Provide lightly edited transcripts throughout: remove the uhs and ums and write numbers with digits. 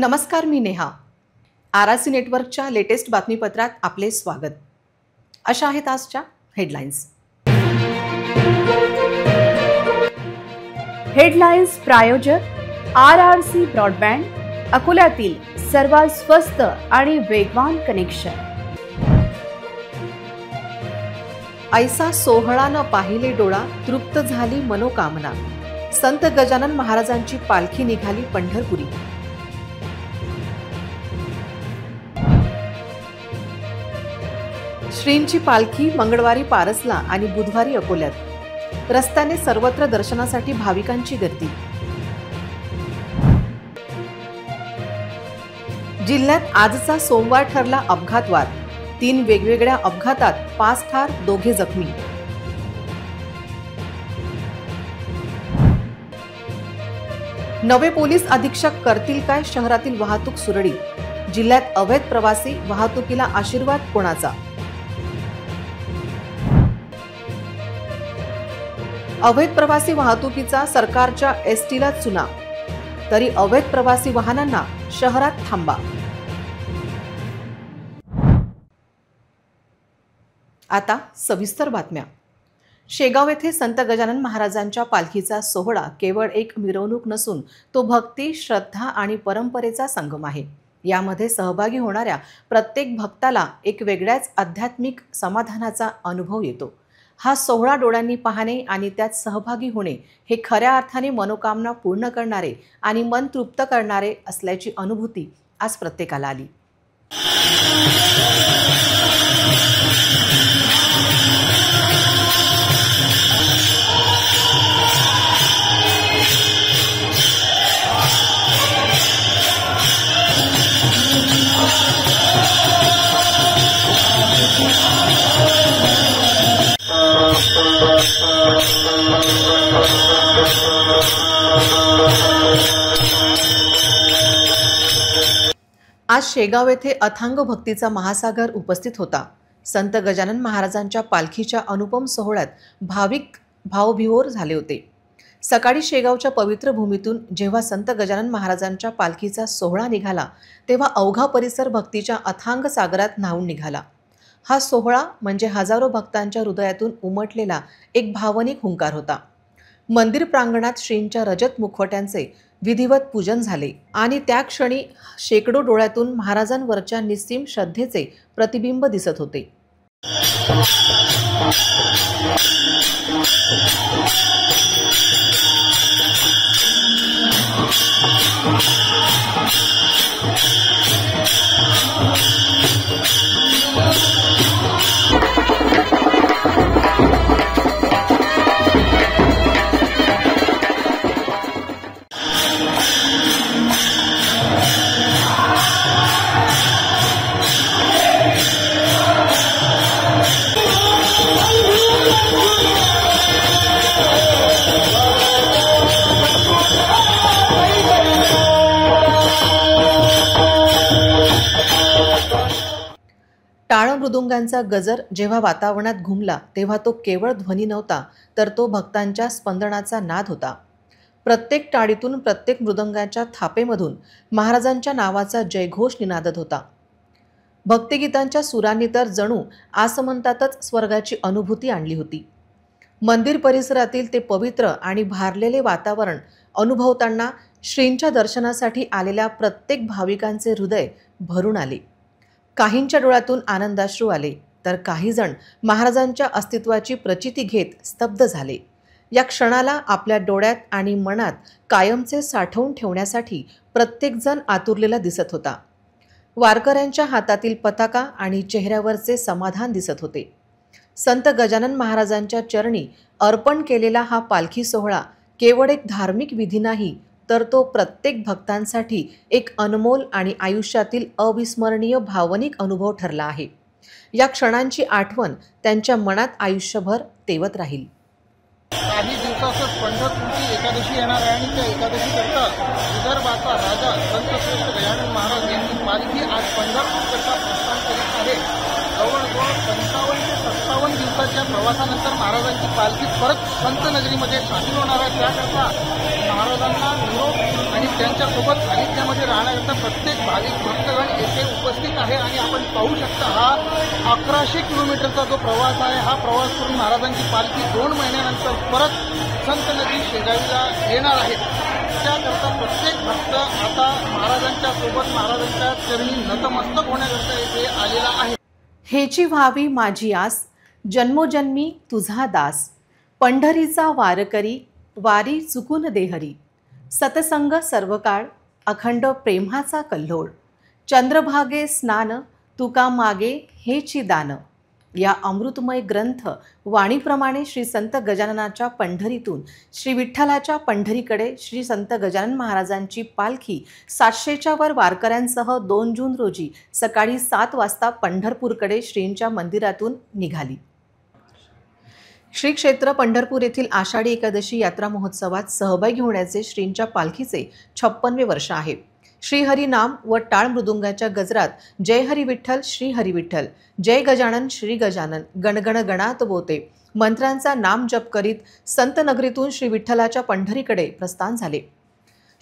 नमस्कार, मी नेहा. आरआरसी नेटवर्कच्या लेटेस्ट बातमीपत्रात आपले स्वागत. अशा आहेत आजच्या हेडलाईन्स. हेडलाईन्स प्रायोजक आरआरसी ब्रॉडबँड, अकोल्यातील सर्वात स्वस्त आणि वेगवान कनेक्शन. ऐसा सोहळा न पाहिले डोळा, तृप्त झाली मनोकामना. संत गजानन महाराजांची पालखी निघाली पंढरपुरी. श्रींची पालखी मंगळवारी पारसला आणि बुधवारी अकोल्यात. रस्त्याने सर्वत्र दर्शनासाठी भाविकांची गर्दी. जिल्ह्यात आजचा सोमवार ठरला अपघातवार. 3 वेगवेगळ्या अपघातात 5 ठार, 2 जखमी. नवे पोलीस अधीक्षक करतील काय शहरातील वाहतूक सुरळीत? जिल्ह्यात अवैध प्रवासी वाहतुकीला आशीर्वाद कोणाचा? अवैध प्रवासी वाहतुकीचा सरकारच्या एसटीला चुना, तरी अवैध प्रवासी वाहनांना शहरात थांबा. आता सविस्तर बातम्या. शेगाव येथे संत गजानन महाराजांच्या पालखीचा सोहळा केवळ एक मिरवणूक नसून तो भक्ती, श्रद्धा आणि परंपरेचा संगम आहे. यामध्ये सहभागी होणाऱ्या प्रत्येक भक्ताला एक वेगळ्याच आध्यात्मिक समाधानाचा अनुभव येतो. हा सोहळा डोळ्यांनी पाहणे आणि त्यात सहभागी होणे हे खऱ्या अर्थाने मनोकामना पूर्ण करणारे आणि मन तृप्त करणारे असल्याची अनुभूती आज प्रत्येकाला आली. आज शेगाव येथे अथांग भक्तीचा महासागर उपस्थित होता. संत गजानन महाराजांच्या पालखीच्या अनुपम सोहळ्यात भाविक भावविभोर झाले होते. सकाळी शेगावच्या पवित्र भूमीतून जेव्हा संत गजानन महाराजांच्या पालखीचा सोहळा निघाला तेव्हा अवघा परिसर भक्तीच्या अथांग सागरात न्हाऊन निघाला. हा सोहळा म्हणजे हजारो भक्तांच्या हृदयातून उमटलेला एक भावनिक हुंकार होता. मंदिर प्रांगणात श्रींच्या रजत मुखवट्यांचे विधिवत पूजन झाले आणि त्या क्षणी शेकडो डोळ्यातून महाराजांवरच्या निस्सीम श्रद्धेचे प्रतिबिंब दिसत होते. टाळ मृदुंगांचा गजर जेव्हा वातावरणात घुमला तेव्हा तो केवळ ध्वनी नव्हता, तर तो भक्तांच्या स्पंदनाचा नाद होता. प्रत्येक टाळीतून, प्रत्येक मृदंगाच्या थापेमधून महाराजांच्या नावाचा जयघोष निनादत होता. भक्तिगीतांच्या सुरांनी तर जणू आसमंतातच स्वर्गाची अनुभूती आणली होती. मंदिर परिसरातील ते पवित्र आणि भारलेले वातावरण अनुभवताना श्रींच्या दर्शनासाठी आलेल्या प्रत्येक भाविकांचे हृदय भरून आले. काहींच्या डोळ्यातून आनंदाश्रू आले, तर काही जण महाराजांच्या अस्तित्वाची प्रचिती घेत स्तब्ध झाले. या क्षणाला आपल्या डोळ्यात आणि मनात कायमचे साठवून ठेवण्यासाठी प्रत्येकजण आतुरलेला दिसत होता. वारकऱ्यांच्या हातातील पताका आणि चेहऱ्यावरचे समाधान दिसत होते. संत गजानन महाराजांच्या चरणी अर्पण केलेला हा पालखी सोहळा केवळ एक धार्मिक विधी नाही, तर तो प्रत्येक भक्तांसाठी एक अनमोल आणि आयुष्यातील अविस्मरणीय भावनिक अनुभव ठरला आहे. या क्षणांची आठवण त्यांच्या मनात आयुष्यभर तेवत राहील. काही दिवसातच पंढरपूरची एकादशी येणार आहे आणि त्या एकादशीकरता विदर्भाचा राजा संत श्रेष्ठ गजानन महाराज यांची पालखी आज पंढरपूरकरता प्रस्थान करीत आहे. जवळजवळ 55 ते 57 दिवसाची किलोमीटरच्या प्रवासानंतर महाराजांची पालखी परत संत नगरीमध्ये सामील होणार आहे. त्याकरता महाराजांना निरोप आणि त्यांच्यासोबत सानिध्यामध्ये राहण्याकरता प्रत्येक भाविक भक्तगण येथे उपस्थित आहे. आणि आपण पाहू शकता हा 1100 किलोमीटरचा जो प्रवास आहे, हा प्रवास करून महाराजांची पालखी 2 महिन्यानंतर परत संत नगरी शेगावीला येणार आहे. त्याकरता प्रत्येक भक्त आता महाराजांच्या सोबत महाराजांच्या चरणी नतमस्तक होण्याकरता येथे आलेला आहे. हेची व्हावी माझी आस, जन्मोजन्मी तुझा दास, पंढरीचा वारकरी, वारी चुकून देहरी, सतसंग सर्व काळ, अखंड प्रेमाचा कल्लोळ, चंद्रभागे स्नान, तुका मागे हेची दान. या अमृतमय ग्रंथ वाणीप्रमाणे श्री संत गजाननाच्या पंढरीतून श्री विठ्ठलाच्या पंढरीकडे श्री संत गजानन महाराजांची पालखी 700च्या वर वारकऱ्यांसह 2 जून रोजी सकाळी 7 वाजता पंढरपूरकडे श्रींच्या मंदिरातून निघाली. श्री क्षेत्र पंढरपूर येथील आषाढी एकादशी यात्रा महोत्सवात सहभागी होण्याचे श्रींच्या पालखीचे 56वे वर्ष आहे. श्रीहरी नाम व टाळ मृदुंगाच्या गजरात जय हरी विठ्ठल, श्री हरी विठ्ठल, जय गजानन, श्री गजानन, गणगण गणात बोते मंत्रांचा नाम जप करीत संत नगरीतून श्री विठ्ठलाच्या पंढरीकडे प्रस्थान झाले.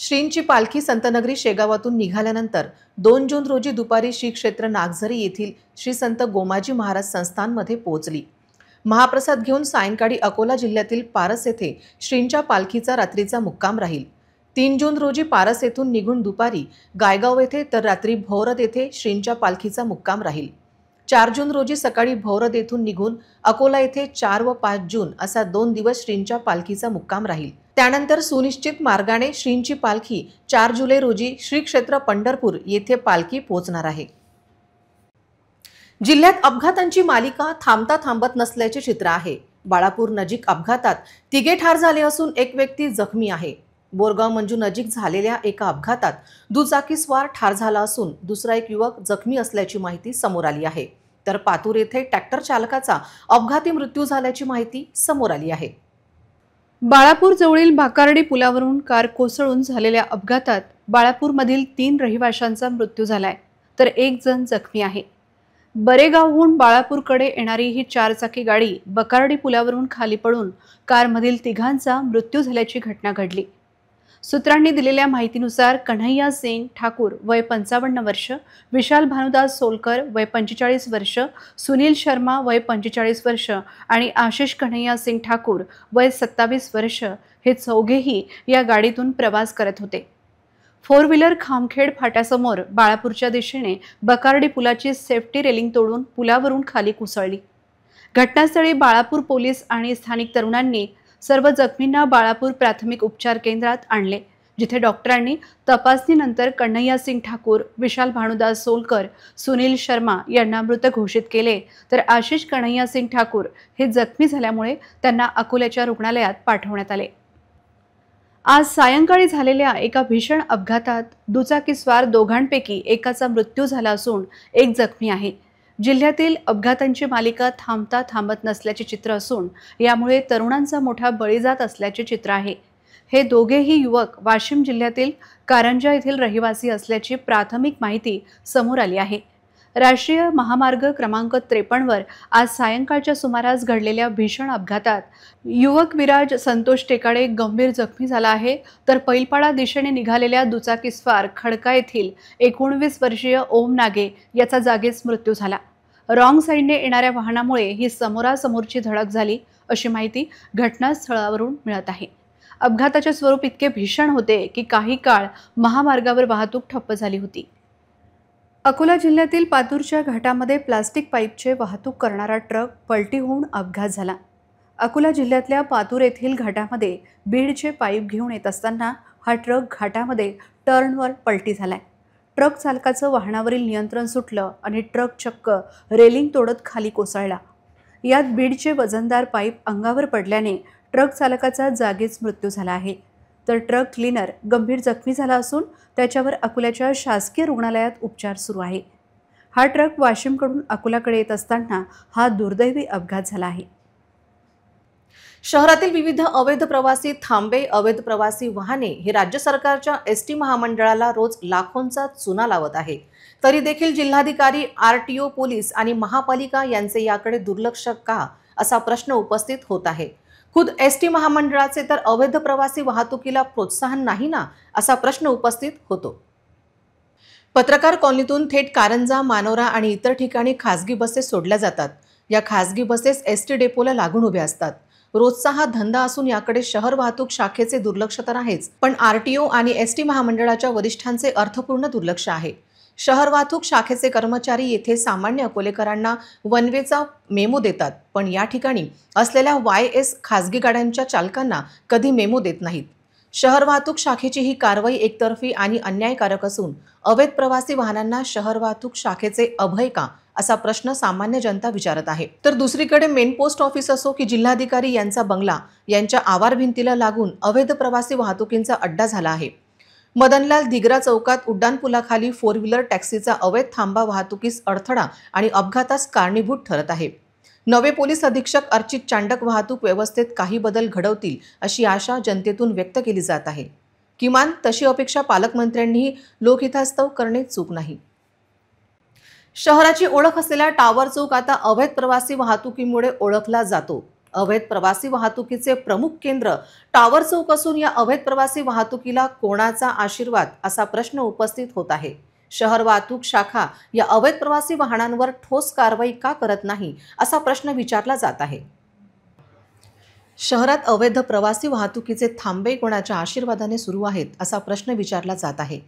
श्रींची पालखी संतनगरी शेगावातून निघाल्यानंतर 2 जून रोजी दुपारी श्री क्षेत्र नागझरी येथील श्री संत गोमाजी महाराज संस्थानमध्ये पोहोचली. महाप्रसाद घेऊन सायंकाळी अकोला जिल्ह्यातील पारस येथे श्रींच्या पालखीचा रात्रीचा मुक्काम राहील. 3 जून रोजी पारस येथून निघून दुपारी गायगाव येथे तर रात्री भौरद येथे श्रींच्या पालखीचा मुक्काम राहील. 4 जून रोजी सकाळी भौरद येथून निघून अकोला येथे 4 व 5 जून असा 2 दिवस श्रींच्या पालखीचा मुक्काम राहील. त्यानंतर सुनिश्चित मार्गाने श्रींची पालखी 4 जुलै रोजी श्री क्षेत्र पंढरपूर येथे पालखी पोहोचणार आहे. जिल्ह्यात अपघातांची मालिका थांबता थांबत नसल्याचे चित्र आहे. बाळापूर नजीक अपघातात 3 ठार झाले असून 1 व्यक्ती जखमी आहे. बोरगाव मंजू नजीक झालेल्या एका अपघातात दुचाकीस्वार ठार झाला असून दुसरा एक युवक जखमी असल्याची माहिती समोर आली आहे. तर पातूर येथे ट्रॅक्टर चालकाचा अपघाती मृत्यू झाल्याची माहिती समोर आली आहे. बाळापूर जवळील भाकारडी पुलावरून कार कोसळून झालेल्या अपघातात बाळापूरमधील 3 रहिवाशांचा मृत्यू झालाय तर 1 जण जखमी आहे. बरेगावहून बाळापूरकडे येणारी ही 4 चाकी गाडी बकारडी पुलावरून खाली पडून कारमधील 3घांचा मृत्यू झाल्याची घटना घडली. सूत्रांनी दिलेल्या माहितीनुसार कन्हैया सिंग ठाकूर वय 55 वर्ष, विशाल भानुदास सोलकर वय 45 वर्ष, सुनील शर्मा वय 45 वर्ष आणि आशिष कन्हैया सिंग ठाकूर वय 27 वर्ष हे चौघेही या गाडीतून प्रवास करत होते. 4 व्हीलर खामखेड फाट्यासमोर बाळापूरच्या दिशेने बकारडी पुलाची सेफ्टी रेलिंग तोडून पुलावरून खाली कोसळली. घटनास्थळी बाळापूर पोलीस आणि स्थानिक तरुणांनी सर्व जखमींना बाळापूर प्राथमिक उपचार केंद्रात आणले, जिथे डॉक्टरांनी तपासणीनंतर कन्हैया सिंग ठाकूर, विशाल भानुदास सोलकर, सुनील शर्मा यांना मृत घोषित केले. तर आशिष कन्हैया सिंग ठाकूर हे जखमी झाल्यामुळे त्यांना अकोल्याच्या रुग्णालयात पाठवण्यात आले. आज सायंकाळी झालेल्या एका भीषण अपघातात दुचाकीस्वार 2घांपैकी एकाचा मृत्यू झाला असून 1 जखमी आहे. जिल्ह्यातील अपघातांची मालिका थांबता थांबत नसल्याचे चित्र असून यामुळे तरुणांचा मोठा बळी जात असल्याचे चित्र आहे. हे दोघेही युवक वाशिम जिल्ह्यातील कारंजा येथील रहिवासी असल्याची प्राथमिक माहिती समोर आली आहे. राष्ट्रीय महामार्ग क्रमांक 53 वर आज सायंकाळच्या सुमारास घडलेल्या भीषण अपघातात युवक विराज संतोष टेकाडे गंभीर जखमी झाला आहे. तर पैलपाडा दिशेने निघालेल्या दुचाकीस्वार खडका येथील 19 वर्षीय ओम नागे याचा जागीच मृत्यू झाला. रॉंग साईडने येणाऱ्या वाहनामुळे ही समोरासमोरची धडक झाली अशी माहिती घटनास्थळावरून मिळत आहे. अपघाताचे स्वरूप इतके भीषण होते की काही काळ महामार्गावर वाहतूक ठप्प झाली होती. अकोला जिल्ह्यातील पातूरच्या घाटामध्ये प्लास्टिक पाईपचे वाहतूक करणारा ट्रक पलटी होऊन अपघात झाला. अकोला जिल्ह्यातल्या पातूर येथील घाटामध्ये बीडचे पाईप घेऊन येत असताना हा ट्रक घाटामध्ये टर्नवर पलटी झालाय. ट्रक चालकाचं वाहनावरील नियंत्रण सुटलं आणि ट्रक चक्क रेलिंग तोडत खाली कोसळला. यात बीडचे वजनदार पाईप अंगावर पडल्याने ट्रक चालकाचा जागीच मृत्यू झाला आहे. तर ट्रक क्लीनर गंभीर जखमी झाला असून त्याच्यावर अकोल्याच्या शासकीय रुग्णालयात उपचार सुरू आहे. हा ट्रक वाशिमकडून अकोलाकडे येत असताना हा दुर्दैवी अपघात झाला आहे. शहरातील विविध अवैध प्रवासी थांबे, अवैध प्रवासी वाहने हे राज्य सरकारच्या एसटी महामंडळाला रोज लाखोंचा चुना लावत आहे. तरी देखील जिल्हाधिकारी, आरटीओ, पोलीस आणि महापालिका यांचे याकडे दुर्लक्ष का, असा प्रश्न उपस्थित होत आहे। खुद एसटी महामंडळाचे तर अवैध प्रवासी वाहतुकीला प्रोत्साहन नाही ना, असा प्रश्न उपस्थित होतो। पत्रकार कॉलनीतून थेट कारंजा, मानोरा आणि इतर ठिकाणी खासगी बसेस सोडल्या जातात। या खासगी बसेस एसटी डेपोला लागून उभ्या असतात। रोजचा हा धंदा असून याकडे शहर वाहतूक शाखेचे दुर्लक्ष तर आहेच, पण आरटीओ आणि एसटी महामंडळाच्या वरिष्ठांचे अर्थपूर्ण दुर्लक्ष आहे। शहर वाहतूक शाखेचे कर्मचारी येथे सामान्य अकोलेकरांना वन वेचा मेमो देतात, पण या ठिकाणी असलेल्या YS खासगी गाड्यांच्या चालकांना कधी मेमो देत नाहीत। शहर वाहतूक शाखेची ही कारवाई एकतर्फी आणि अन्यायकारक असून अवैध प्रवासी वाहनांना शहर वाहतूक शाखेचे अभय का, असा प्रश्न सामान्य जनता विचारत आहे। तर दुसरीकडे मेन पोस्ट ऑफिस असो की जिल्हाधिकारी यांचा बंगला यांच्या आवार भिंतीला लागून अवैध प्रवासी वाहतुकीचा अड्डा झाला आहे। मदनलाल धिगरा चौकात उड्डाणपुलाखाली 4 व्हीलर टॅक्सीचा अवैध थांबा वाहतुकीस अडथळा आणि अपघातास कारणीभूत ठरत आहे। नवे पोलीस अधीक्षक अर्चित चांडक वाहतूक व्यवस्थेत काही बदल घडवतील अशी आशा जनतेतून व्यक्त केली जात आहे। किमान तशी अपेक्षा पालकमंत्र्यांनीही लोकहितास्तव करणे चूक नाही। शहराची ओळख असलेला टावर चौक आता अवैध प्रवासी वाहतुकीमुळे ओळखला जातो। अवैध प्रवासी वाहतुकीचे प्रमुख केंद्र टावर चौक असून या अवैध प्रवासी वाहतुकीला कोणाचा आशीर्वाद, असा प्रश्न उपस्थित होत आहे। शहर वाहतूक शाखा या अवैध प्रवासी वाहनांवर ठोस कारवाई का करत नाही, असा प्रश्न विचारला जात आहे। शहरात अवैध प्रवासी वाहतुकीचे थांबे कोणाच्या आशीर्वादाने सुरू आहेत, असा प्रश्न विचारला जात आहे।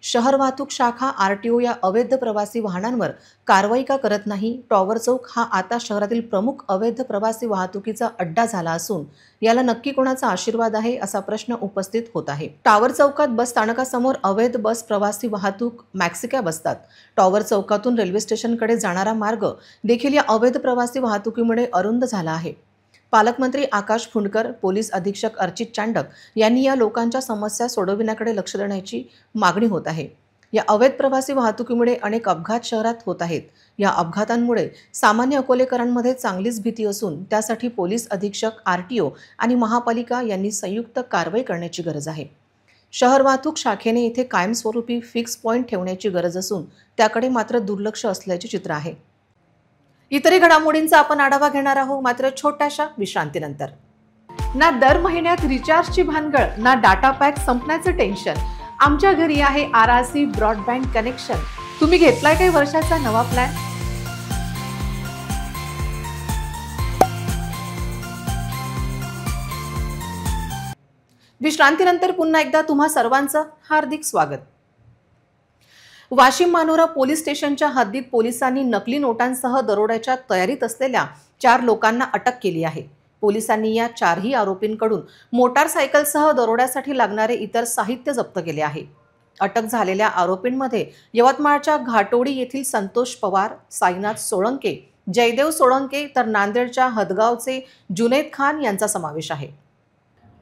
शहर वाहतूक शाखा आरटीओ या अवैध प्रवासी वाहनांवर कारवाई का करत नाही? टॉवर चौक हा आता शहरातील प्रमुख अवैध प्रवासी वाहतुकीचा अड्डा झाला असून याला नक्की कोणाचा आशीर्वाद आहे, असा प्रश्न उपस्थित होत आहे। टॉवर चौकात बस स्थानकासमोर अवैध बस प्रवासी वाहतूक मॅक्सिका बसतात। टॉवर चौकातून रेल्वे स्टेशनकडे जाणारा मार्ग देखील या अवैध प्रवासी वाहतुकीमुळे अरुंद झाला आहे। पालकमंत्री आकाश फुंडकर, पोलीस अधीक्षक अर्चित चांडक यांनी या लोकांच्या समस्या सोडविण्याकडे लक्ष देण्याची मागणी होत आहे। या अवैध प्रवासी वाहतुकीमुळे अनेक अपघात शहरात होत आहेत। या अपघातांमुळे सामान्य अकोलेकरांमध्ये चांगलीच भीती असून त्यासाठी पोलीस अधीक्षक, आरटीओ आणि महापालिका यांनी संयुक्त कारवाई करण्याची गरज आहे। शहर वाहतूक शाखेने येथे कायमस्वरूपी फिक्स पॉइंट ठेवण्याची गरज असून त्याकडे मात्र दुर्लक्ष असल्याचे चित्र आहे। इतरही घडामोडींचा आपण आढावा घेणार आहोत, मात्र छोट्याशा विश्रांतीनंतर। ना दर महिन्यात रिचार्जची भानगड, ना डाटा पॅक संपण्याचं टेन्शन। आमच्या घरी आहे RRC ब्रॉडबँड कनेक्शन। तुम्ही घेतलाय काही वर्षाचा नवा प्लॅन? विश्रांतीनंतर पुन्हा एकदा तुम्हा सर्वांचं हार्दिक स्वागत। वाशिम मानोरा पोलीस स्टेशनच्या हद्दीत पोलिसांनी नकली नोटांसह दरोड्याच्या तयारीत असलेल्या 4 लोकांना अटक केली आहे। पोलिसांनी या 4ही आरोपींकडून मोटारसायकलसह दरोड्यासाठी लागणारे इतर साहित्य जप्त केले आहे। अटक झालेल्या आरोपींमध्ये यवतमाळच्या घाटोडी येथील संतोष पवार, साईनाथ सोळंके, जयदेव सोळंके तर नांदेडच्या हदगावचे जुनैद खान यांचा समावेश आहे।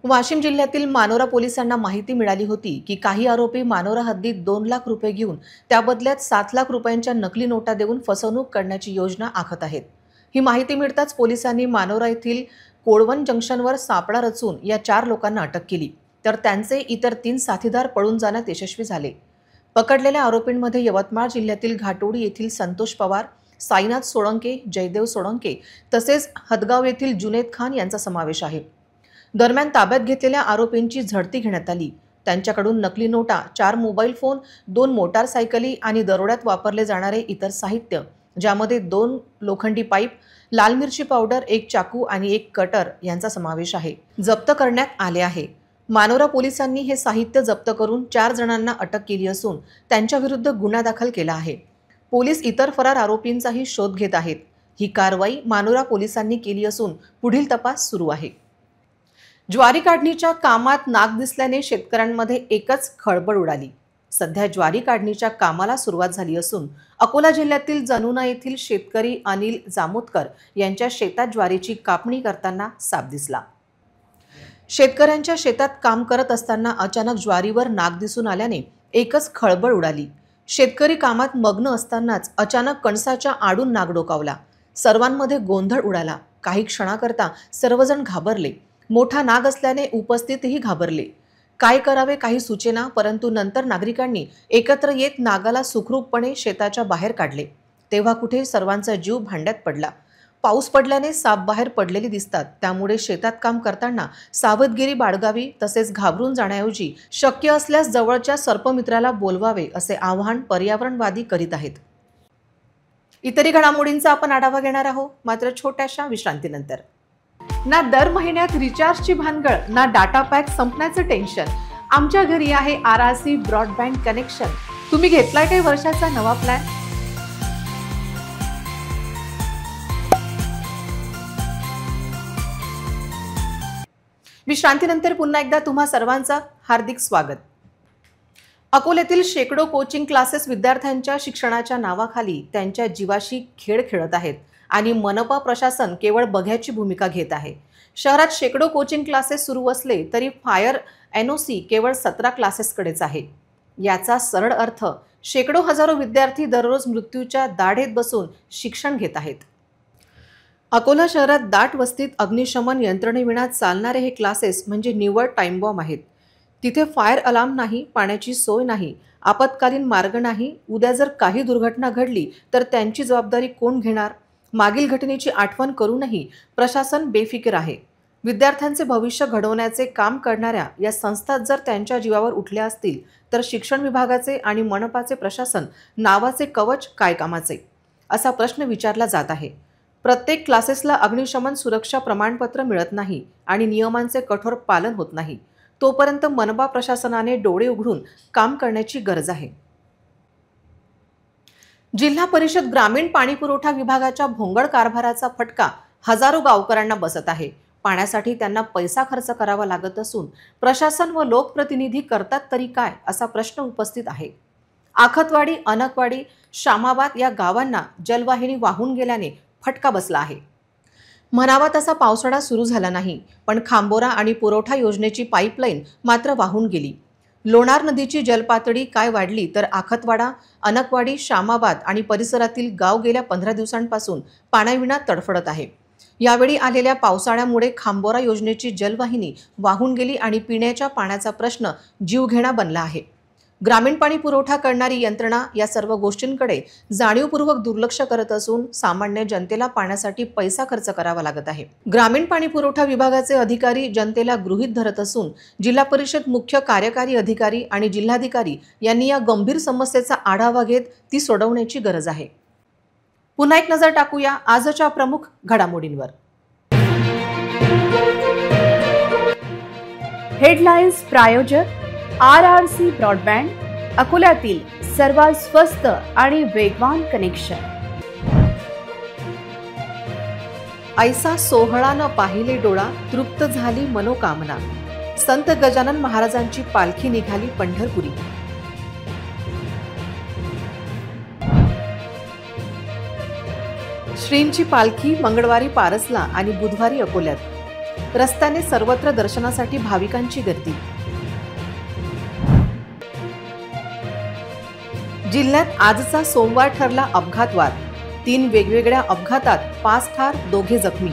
वाशिम जिल्ह्यातील मानोरा पोलिसांना माहिती मिळाली होती की काही आरोपी मानोरा हद्दीत 2 लाख रुपये घेऊन त्या बदल्यात 7 लाख रुपयांच्या नकली नोटा देऊन फसवणूक करण्याची योजना आखत आहेत। ही माहिती मिळताच पोलिसांनी मानोरा येथील कोळवन जंक्शनवर सापळा रचून या 4 लोकांना अटक केली, तर त्यांचे इतर 3 साथीदार पळून जाण्यात यशस्वी झाले। पकडलेल्या आरोपींमध्ये यवतमाळ जिल्ह्यातील घाटोडी येथील संतोष पवार, साईनाथ सोळंके, जयदेव सोळंके तसेच हदगाव येथील जुनैद खान यांचा समावेश आहे। दरम्यान ताब्यात घेतलेल्या आरोपींची झडती घेण्यात आली। त्यांच्याकडून नकली नोटा, 4 मोबाईल फोन, 2 मोटारसायकली आणि दरोड्यात वापरले जाणारे इतर साहित्य, ज्यामध्ये 2 लोखंडी पाईप, लाल मिरची पावडर, 1 चाकू आणि 1 कटर यांचा समावेश आहे, जप्त करण्यात आले आहे। मानोरा पोलिसांनी हे साहित्य जप्त करून 4 जणांना अटक केली असून त्यांच्याविरुद्ध गुन्हा दाखल केला आहे। पोलीस इतर फरार आरोपींचाही शोध घेत आहेत। ही कारवाई मानोरा पोलिसांनी केली असून पुढील तपास सुरू आहे। ज्वारी काढणीच्या कामात नाग दिसल्याने शेतकऱ्यांमध्ये एकच खळबळ उडाली। सध्या ज्वारी काढणीच्या कामाला सुरुवात झाली असून अकोला जिल्ह्यातील जनुना येथील शेतकरी अनिल जामोदकर यांच्या शेतात ज्वारीची कापणी करताना साप दिसला। शेतकऱ्यांच्या शेतात काम करत असताना अचानक ज्वारीवर नाग दिसून आल्याने एकच खळबळ उडाली। शेतकरी कामात मग्न असतानाच अचानक कणसाच्या आडून नाग डोकावला। सर्वांमध्ये गोंधळ उडाला। काही क्षणाकरता सर्वजण घाबरले। मोठा नाग असल्याने उपस्थितही घाबरले। काय करावे काही सुचेना, परंतु नंतर नागरिकांनी एकत्र येत नागाला सुखरूपपणे शेताच्या बाहेर काढले। तेव्हा कुठे सर्वांचा जीव भांड्यात पडला। पाऊस पडल्याने साप बाहेर पडलेली दिसतात, त्यामुळे शेतात काम करताना सावधगिरी बाळगावी, तसेच घाबरून जाण्याऐवजी शक्य असल्यास जवळच्या सर्पमित्राला बोलवावे असे आवाहन पर्यावरणवादी करीत आहेत. इतरही घडामोडींचा आपण आढावा घेणार आहोत, मात्र छोट्याशा विश्रांतीनंतर. ना दर महिन्यात रिचार्जची भानगड, ना डाटा पॅक संपण्याचं टेन्शन. आमच्या घरी आहे RRC ब्रॉडबँड कनेक्शन. तुम्ही घेतलाय काही वर्षाचा नवा प्लॅन? विश्रांतीनंतर पुन्हा एकदा तुम्हा सर्वांचं हार्दिक स्वागत. अकोल्यातील शेकडो कोचिंग क्लासेस विद्यार्थ्यांच्या शिक्षणाच्या नावाखाली त्यांच्या जीवाशी खेळ खेळत आहेत आणि मनपा प्रशासन केवळ बघ्याची भूमिका घेत आहे. शहरात शेकडो कोचिंग क्लासेस सुरू असले तरी फायर NOC केवळ 17 क्लासेसकडेच आहे. याचा सरळ अर्थ शेकडो हजारो विद्यार्थी दररोज मृत्यूच्या दाढेत बसून शिक्षण घेत आहेत. अकोला शहरात दाट वस्तीत अग्निशमन यंत्रणेविना चालणारे हे क्लासेस म्हणजे निव्वळ टाइम बॉम्ब आहेत. तिथे फायर अलार्म नाही, पाण्याची सोय नाही, आपत्कालीन मार्ग नाही. उद्या जर काही दुर्घटना घडली तर त्यांची जबाबदारी कोण घेणार? मागील घटनेची आठवण करूनही प्रशासन बेफिकीर आहे. विद्यार्थ्यांचे भविष्य घडवण्याचे काम करणाऱ्या या संस्था जर त्यांच्या जीवावर उठल्या असतील तर शिक्षण विभागाचे आणि मनपाचे प्रशासन नावाचे कवच काय कामाचे, असा प्रश्न विचारला जात आहे. प्रत्येक क्लासेसला अग्निशमन सुरक्षा प्रमाणपत्र मिळत नाही आणि नियमांचे कठोर पालन होत नाही. तोपर्यंत मनपा प्रशासनाने डोळे उघडून काम करण्याची गरज आहे. जिल्हा परिषद ग्रामीण पाणीपुरवठा विभागाच्या भोंगळ कारभाराचा फटका हजारो गावकऱ्यांना बसत आहे. पाण्यासाठी त्यांना पैसा खर्च करावा लागत असून प्रशासन व लोकप्रतिनिधी करतात तरी काय, असा प्रश्न उपस्थित आहे. आखतवाडी, अनकवाडी, शामाबाद या गावांना जलवाहिनी वाहून गेल्याने फटका बसला आहे. म्हणावा तसा पावसाळा सुरू झाला नाही, पण खांबोरा आणि पुरवठा योजनेची पाईपलाईन मात्र वाहून गेली. लोणार नदीची जलपातळी काय वाढली तर आखतवाडा, अनकवाडी, शामाबाद आणि परिसरातील गाव गेल्या 15 दिवसांपासून पाण्याविना तडफडत आहे. यावेळी आलेल्या पावसाळ्यामुळे खांबोरा योजनेची जलवाहिनी वाहून गेली आणि पिण्याच्या पाण्याचा प्रश्न जीवघेणा बनला आहे. ग्रामीण पाणी पुरवठा करणारी यंत्रणा या सर्व गोष्टींकडे जाणीवपूर्वक दुर्लक्ष करत असून सामान्य जनतेला पाण्यासाठी पैसा खर्च करावा लागत आहे. ग्रामीण पाणी पुरवठा विभागाचे अधिकारी जनतेला गृहीत धरत असून जिल्हा परिषद मुख्य कार्यकारी अधिकारी आणि जिल्हाधिकारी यांनी या गंभीर समस्येचा आढावा घेत ती सोडवण्याची गरज आहे. पुन्हा एक नजर टाकूया आजच्या प्रमुख घडामोडींवर. हेडलाईन्स प्रायोजक RRC ब्रॉडबँड, अकोल्यातील सर्वात स्वस्त आणि वेगवान कनेक्शन. ऐसा सोहळा न पाहिले डोळा, तृप्त झाली मनोकामना. संत गजानन महाराजांची पालखी निघाली पंढरपुरी. श्रींची पालखी मंगळवारी पारसला आणि बुधवारी अकोल्यात. रस्त्याने सर्वत्र दर्शनासाठी भाविकांची गर्दी. जिल्ह्यात आजचा सोमवार ठरला अपघातवार. 3 वेगवेगळ्या अपघातात 5 ठार, 2 जखमी.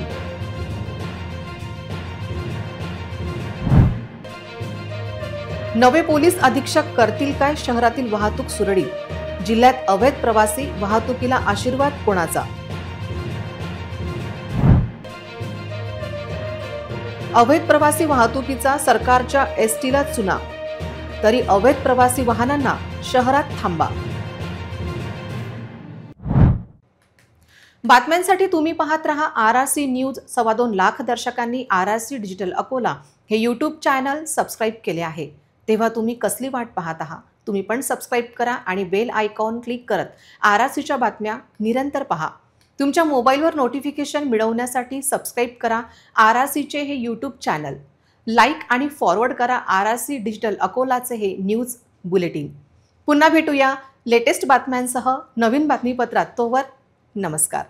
नवे पोलीस अधीक्षक करतील काय शहरातील वाहतूक सुरळीत? जिल्ह्यात अवैध प्रवासी वाहतुकीला आशीर्वाद कोणाचा? अवैध प्रवासी वाहतुकीचा सरकारच्या STला चुना, तरी अवैध प्रवासी वाहनांना शहरात थांबा. बातम्यांसाठी तुम्ही पाहत रहा RRC न्यूज. 2.25 लाख दर्शकांनी RRC डिजिटल अकोला हे YouTube चॅनल सबस्क्राईब केले आहे. तेव्हा तुम्ही कसली वाट पाहत आहात? तुम्ही पण सबस्क्राईब करा आणि बेल आयकॉन क्लिक करत RRCच्या बातम्या निरंतर पहा. तुमच्या मोबाईलवर नोटिफिकेशन मिळवण्यासाठी सबस्क्राईब करा RRCचे हे YouTube चॅनल. लाईक आणि फॉरवर्ड करा RRC डिजिटल अकोलाचे हे न्यूज बुलेटिन. पुन्हा भेटूया लेटेस्ट बातम्यांसह नवीन बातमीपत्रात. तोवर नमस्कार.